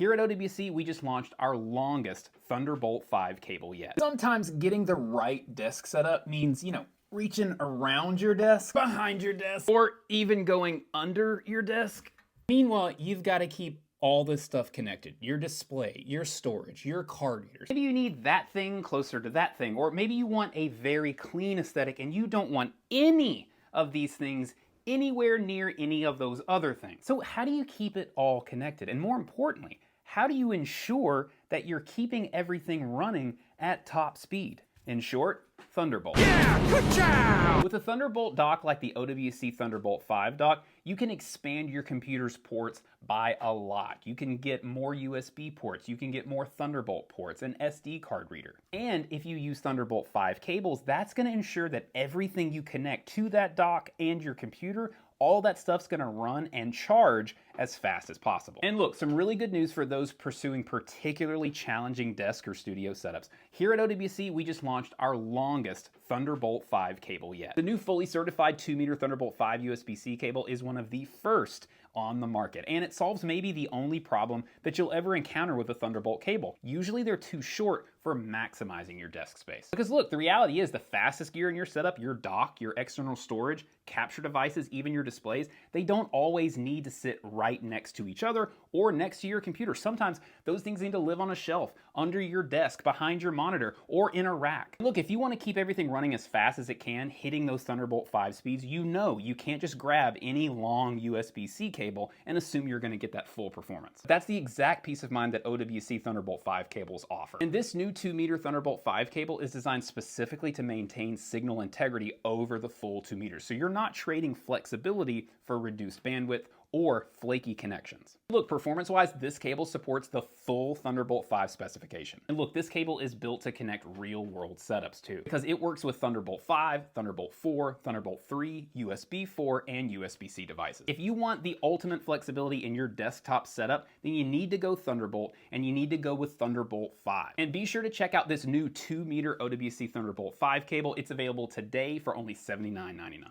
Here at OWC, we just launched our longest Thunderbolt 5 cable yet. Sometimes getting the right desk setup means, reaching around your desk, behind your desk, Or even going under your desk. Meanwhile, you've got to keep all this stuff connected. Your display, your storage, your card readers. Maybe you need that thing closer to that thing, or maybe you want a very clean aesthetic and you don't want any of these things anywhere near any of those other things. So how do you keep it all connected? And more importantly, how do you ensure that you're keeping everything running at top speed? In short, Thunderbolt. Yeah, good job! With a Thunderbolt dock like the OWC Thunderbolt 5 dock, you can expand your computer's ports by a lot. You can get more USB ports, you can get more Thunderbolt ports, an SD card reader. And if you use Thunderbolt 5 cables, that's going to ensure that everything you connect to that dock and your computer, all that stuff's gonna run and charge as fast as possible. And look, some really good news for those pursuing particularly challenging desk or studio setups. Here at OWC, we just launched our longest Thunderbolt 5 cable yet. The new fully certified 2-meter Thunderbolt 5 USB-C cable is one of the first on the market, and it solves maybe the only problem that you'll ever encounter with a Thunderbolt cable. Usually they're too short for maximizing your desk space. Because look, the reality is the fastest gear in your setup, your dock, your external storage, capture devices, even your displays, they don't always need to sit right next to each other or next to your computer. Sometimes those things need to live on a shelf, under your desk, behind your monitor, or in a rack. Look, if you want to keep everything running as fast as it can, hitting those Thunderbolt 5 speeds, you can't just grab any long USB-C cable and assume you're going to get that full performance. That's the exact peace of mind that OWC Thunderbolt 5 cables offer. And this new 2-meter Thunderbolt 5 cable is designed specifically to maintain signal integrity over the full 2 meters. So you're not trading flexibility for reduced bandwidth or flaky connections. Look, performance-wise, this cable supports the full Thunderbolt 5 specification. And look, this cable is built to connect real-world setups too, because it works with Thunderbolt 5, Thunderbolt 4, Thunderbolt 3, USB 4, and USB-C devices. If you want the ultimate flexibility in your desktop setup, then you need to go Thunderbolt, and you need to go with Thunderbolt 5. And be sure to check out this new 2-meter OWC Thunderbolt 5 cable. It's available today for only $79.99.